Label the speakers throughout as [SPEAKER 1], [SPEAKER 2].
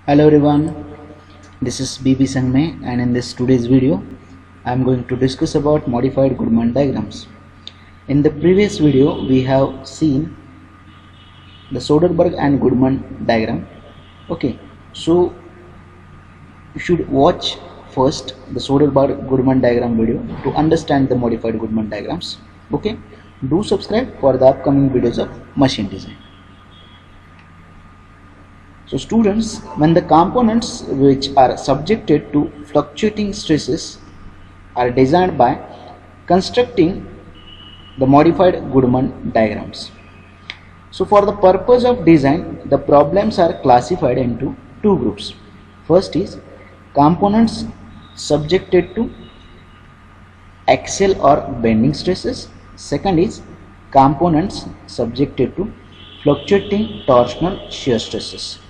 [SPEAKER 1] Hello everyone, this is BB Sangme, and in this today's video I am going to discuss about modified Goodman diagrams. In the previous video we have seen the Soderberg and Goodman diagram. Okay, so you should watch first the Soderberg Goodman diagram video to understand the modified Goodman diagrams. Okay, do subscribe for the upcoming videos of machine design. So students, when the components which are subjected to fluctuating stresses are designed by constructing the modified Goodman diagrams. So for the purpose of design, the problems are classified into two groups. First is components subjected to axial or bending stresses. Second is components subjected to fluctuating torsional shear stresses.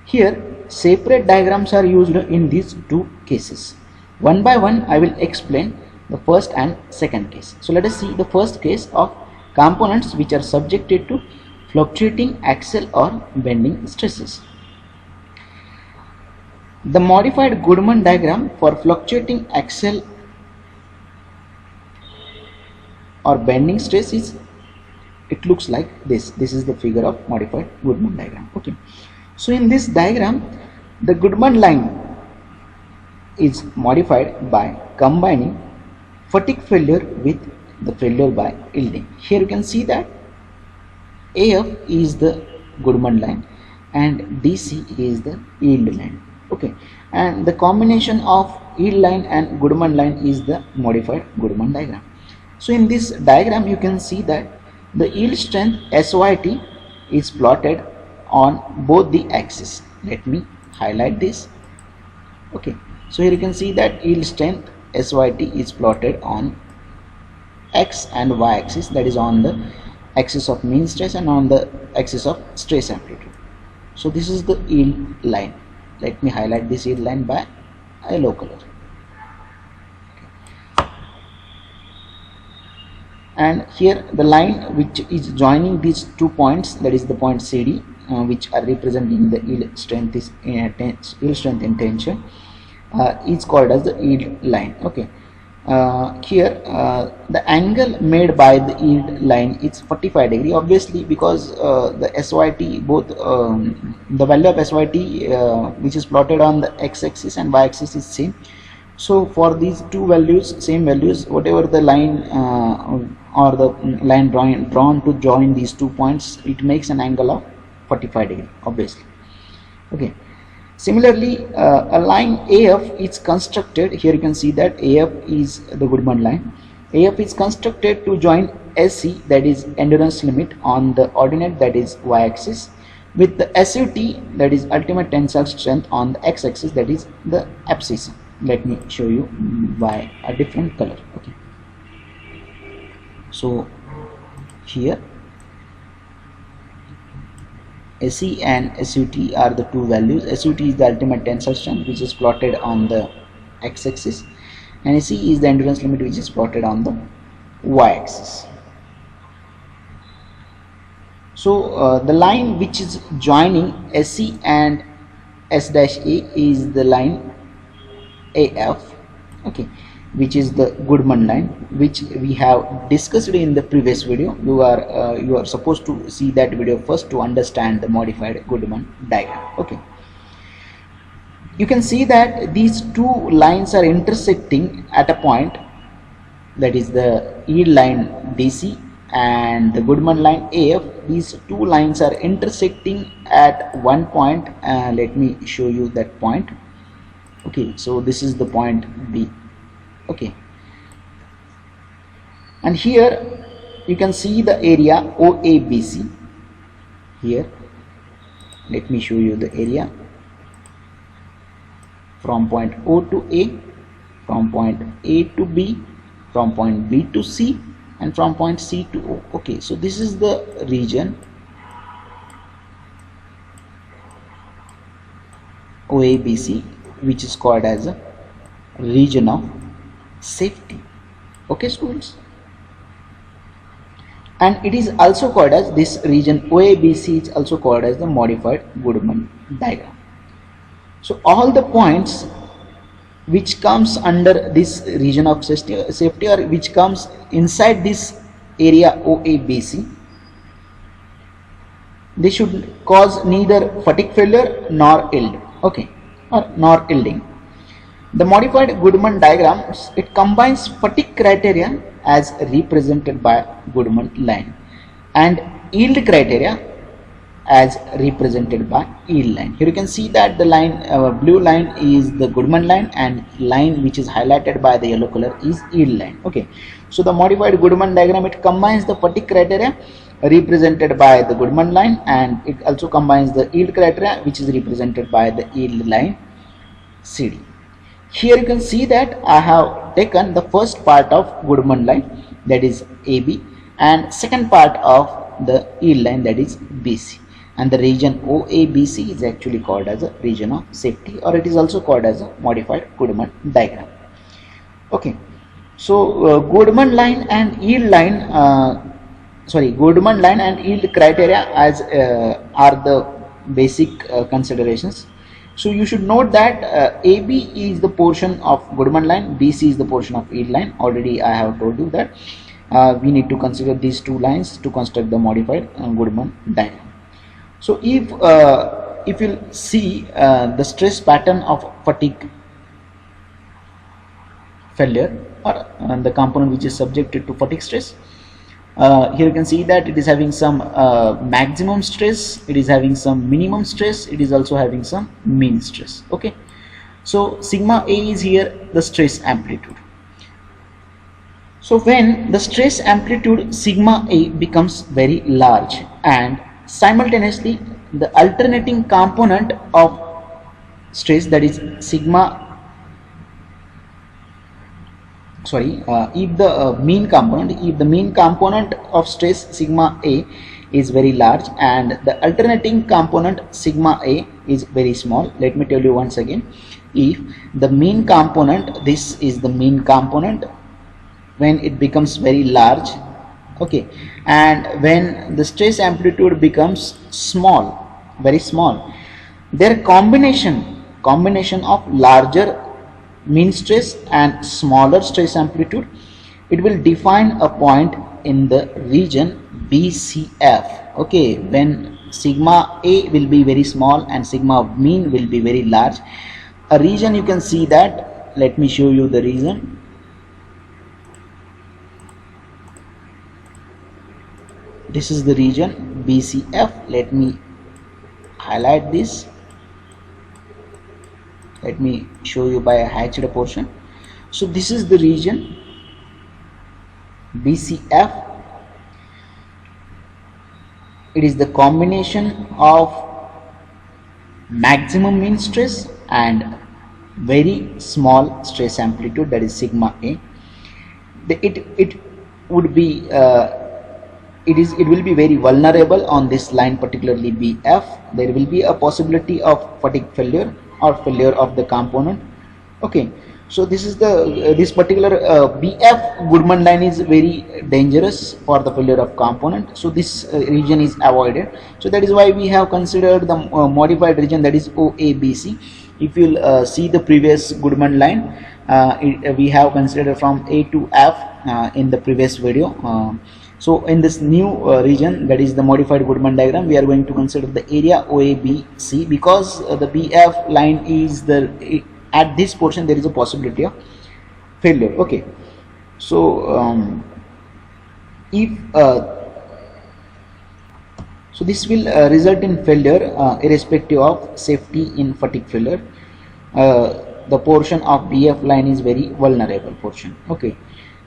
[SPEAKER 1] Here, separate diagrams are used in these two cases. One by one, I will explain the first and second case. So let us see the first case of components which are subjected to fluctuating axial or bending stresses. The modified Goodman diagram for fluctuating axial or bending stress it looks like this. This is the figure of modified Goodman diagram. Okay. So in this diagram, the Goodman line is modified by combining fatigue failure with the failure by yielding. Here you can see that AF is the Goodman line and DC is the yield line. Okay, and the combination of yield line and Goodman line is the modified Goodman diagram. So in this diagram, you can see that the yield strength SYT is plotted on both the axes. Let me highlight this. Okay, so here you can see that yield strength SYT is plotted on X and Y axis, that is on the axis of mean stress and on the axis of stress amplitude. So this is the yield line. Let me highlight this yield line by a yellow color. And here the line which is joining these 2 points, that is the point CD, which are representing the yield strength in tension, is called as the yield line. Okay, here the angle made by the yield line is 45 degree, obviously, because the SYT, both the value of SYT which is plotted on the x-axis and y-axis is same. So for these two values, same values, whatever the line or the line drawn to join these 2 points, it makes an angle of 45 degree, obviously. Okay, similarly a line AF is constructed. Here you can see that AF is the Goodman line. AF is constructed to join SC, that is endurance limit, on the ordinate, that is y-axis, with the SUT, that is ultimate tensile strength, on the x-axis, that is the abscissa. Let me show you by a different color. Okay, so here SE and SUT are the two values. SUT is the ultimate tensile strength, which is plotted on the x-axis, and SE is the endurance limit, which is plotted on the y-axis. So the line which is joining SE and S-A is the line AF, okay, which is the Goodman line, which we have discussed in the previous video. You are supposed to see that video first to understand the modified Goodman diagram. Okay, you can see that these two lines are intersecting at a point, that is the yield line DC and the Goodman line AF. These two lines are intersecting at one point. Let me show you that point. Okay, so this is the point B. Okay, and here you can see the area OABC. Here, let me show you the area from point O to A, from point A to B, from point B to C, and from point C to O. Okay, so this is the region OABC, which is called as a region of safety. Okay, students, and it is also called as, this region OABC is also called as the modified Goodman diagram. So all the points which comes under this region of safety or which comes inside this area OABC, they should cause neither fatigue failure nor yield, okay, or nor yielding. The modified Goodman diagrams, it combines fatigue criteria as represented by Goodman line and yield criteria as represented by yield line. Here you can see that the line, blue line is the Goodman line, and line which is highlighted by the yellow color is yield line. Okay, so the modified Goodman diagram, it combines the fatigue criteria represented by the Goodman line, and it also combines the yield criteria which is represented by the yield line CD. Here you can see that I have taken the first part of Goodman line, that is AB, and second part of the yield line, that is BC, and the region OABC is actually called as a region of safety, or it is also called as a modified Goodman diagram. Okay, so Goodman line and yield line, Goodman line and yield criteria as are the basic considerations. So you should note that AB is the portion of Goodman line, BC is the portion of yield line. Already I have told you that we need to consider these two lines to construct the modified Goodman diagram. So if you see the stress pattern of fatigue failure, or the component which is subjected to fatigue stress, here you can see that it is having some maximum stress, it is having some minimum stress, it is also having some mean stress. Okay, so sigma A is here the stress amplitude. So when the stress amplitude sigma A becomes very large, and simultaneously the alternating component of stress, that is sigma, if the mean component of stress sigma A is very large and the alternating component sigma A is very small. Let me tell you once again, if the mean component, this is the mean component, when it becomes very large, okay, and when the stress amplitude becomes small, very small, their combination of larger mean stress and smaller stress amplitude, it will define a point in the region BCF. Okay, when sigma A will be very small and sigma mean will be very large, a region, you can see that, let me show you the region. This is the region BCF. Let me highlight this. Let me show you by a hatched portion. So this is the region BCF. It is the combination of maximum mean stress and very small stress amplitude, that is sigma A. It would be it will be very vulnerable on this line, particularly BF. There will be a possibility of fatigue failure or failure of the component. Okay, so this is the this particular BF Goodman line is very dangerous for the failure of component, so this region is avoided. So that is why we have considered the modified region, that is OABC. If you see the previous Goodman line, we have considered from A to F in the previous video. So in this new region, that is the modified Goodman diagram, we are going to consider the area OABC, because the BF line is the, at this portion there is a possibility of failure. Okay, so if so this will result in failure irrespective of safety in fatigue failure. The portion of BF line is very vulnerable portion. Okay,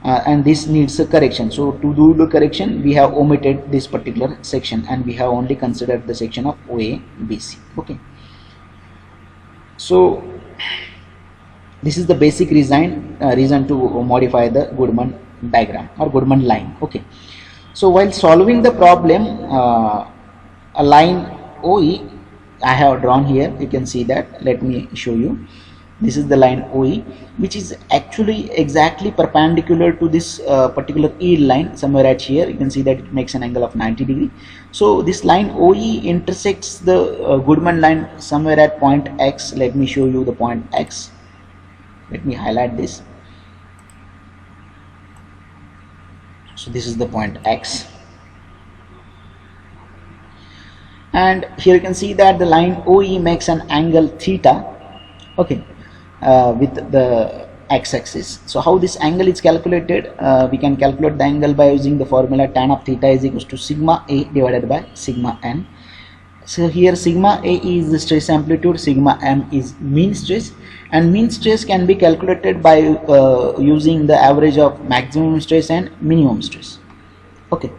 [SPEAKER 1] and this needs a correction. So to do the correction, we have omitted this particular section and we have only considered the section of OABC. Okay, so this is the basic reason to modify the Goodman diagram or Goodman line. Okay, so while solving the problem, a line OE I have drawn here, you can see that. Let me show you. This is the line OE, which is actually exactly perpendicular to this particular yield line. Somewhere at here you can see that it makes an angle of 90 degree. So this line OE intersects the Goodman line somewhere at point X. Let me show you the point X. Let me highlight this. So this is the point X, and here you can see that the line OE makes an angle theta, okay, with the x-axis. So how this angle is calculated? We can calculate the angle by using the formula tan of theta is equals to sigma A divided by sigma n. So here sigma A is the stress amplitude, sigma m is mean stress, and mean stress can be calculated by using the average of maximum stress and minimum stress. Okay.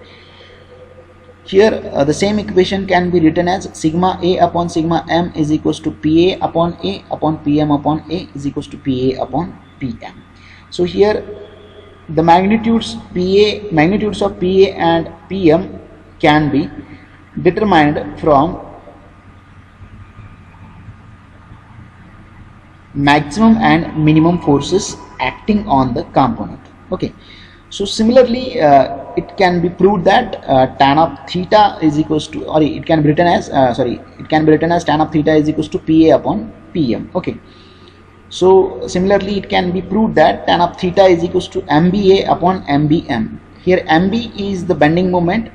[SPEAKER 1] Here the same equation can be written as sigma A upon sigma m is equals to PA upon A upon PM upon A is equals to PA upon PM. So here the magnitudes of PA and PM can be determined from maximum and minimum forces acting on the component. Okay. So similarly, it can be proved that tan of theta is equals to, or it can be written as tan of theta is equals to PA upon PM. Okay. So similarly, it can be proved that tan of theta is equals to MBA upon MBM. Here MB is the bending moment,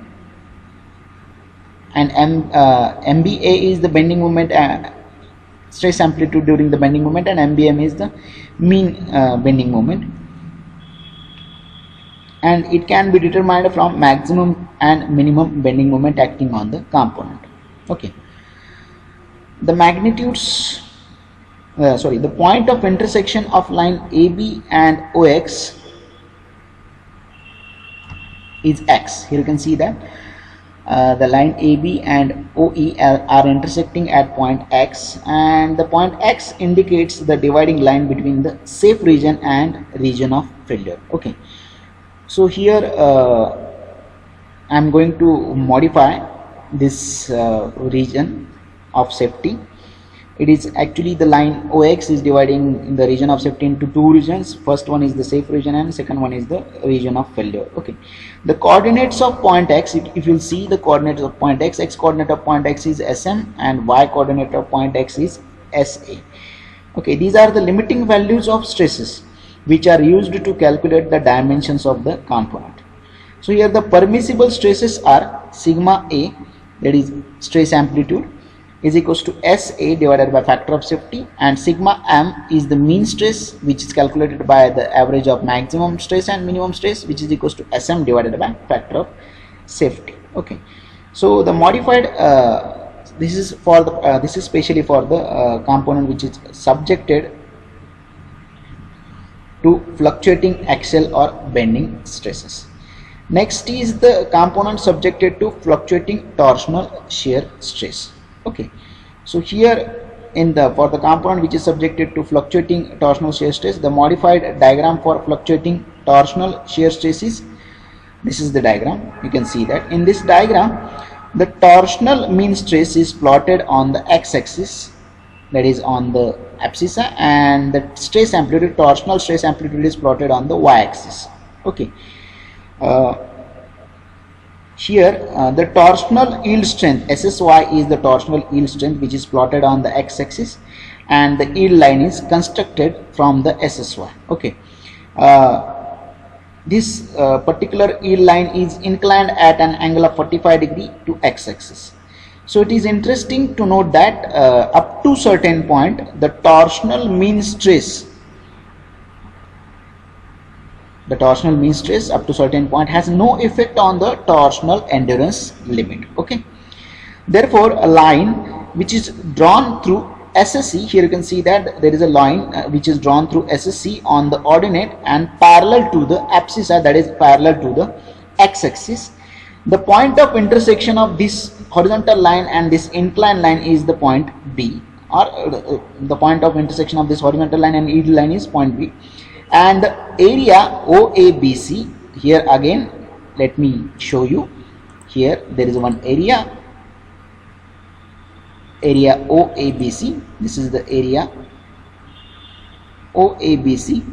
[SPEAKER 1] and MBA is the bending moment stress amplitude during the bending moment, and MBM is the mean bending moment. And it can be determined from maximum and minimum bending moment acting on the component. Okay. The magnitudes, the point of intersection of line AB and OX is X. Here you can see that the line AB and OE are intersecting at point X, and the point X indicates the dividing line between the safe region and region of failure. Okay. So here I am going to modify this region of safety. It is actually the line OX is dividing the region of safety into two regions. First one is the safe region and second one is the region of failure. Okay. The coordinates of point X, if you will see the coordinates of point X, X coordinate of point X is SM and Y coordinate of point X is SA. Okay. These are the limiting values of stresses which are used to calculate the dimensions of the component. So here the permissible stresses are sigma A, that is stress amplitude, is equals to SA divided by factor of safety, and sigma m is the mean stress, which is calculated by the average of maximum stress and minimum stress, which is equals to SM divided by factor of safety. Okay. So the modified this is especially for the component which is subjected to fluctuating axial or bending stresses. Next is the component subjected to fluctuating torsional shear stress. Okay. So here for the component which is subjected to fluctuating torsional shear stress, the modified diagram for fluctuating torsional shear stress is, this is the diagram. You can see that in this diagram the torsional mean stress is plotted on the x-axis, that is on the abscissa, and the stress amplitude, torsional stress amplitude, is plotted on the y-axis. Okay. Here the torsional yield strength SSY is the torsional yield strength which is plotted on the x-axis, and the yield line is constructed from the SSY. Okay. This particular yield line is inclined at an angle of 45 degree to x-axis. So it is interesting to note that up to certain point the torsional mean stress up to certain point has no effect on the torsional endurance limit. Okay. Therefore a line which is drawn through SSC, here you can see that there is a line which is drawn through SSC on the ordinate and parallel to the abscissa, that is parallel to the x-axis. The point of intersection of this horizontal line and this inclined line is the point B, or the point of intersection of this horizontal line and yield line is point B, and the area OABC, here again let me show you, here there is one area OABC, this is the area OABC,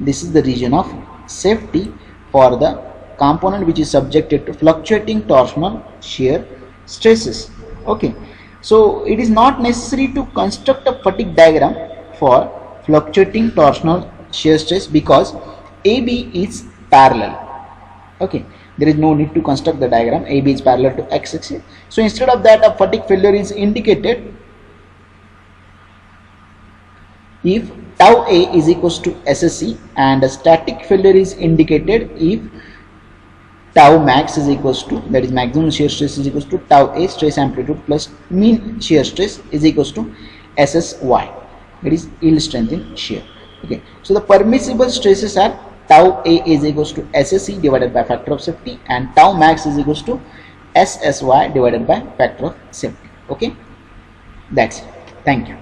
[SPEAKER 1] this is the region of safety for the component which is subjected to fluctuating torsional shear stresses. Okay, so it is not necessary to construct a fatigue diagram for fluctuating torsional shear stress because AB is parallel. Okay, there is no need to construct the diagram. AB is parallel to x-axis. So instead of that, a fatigue failure is indicated if tau A is equals to SSE, and a static failure is indicated if tau max is equals to, that is maximum shear stress is equals to tau A stress amplitude plus mean shear stress is equals to SSY, that is yield strength in shear. Okay, so the permissible stresses are tau A is equals to SSE divided by factor of safety, and tau max is equals to SSY divided by factor of safety. Okay, that's it. Thank you.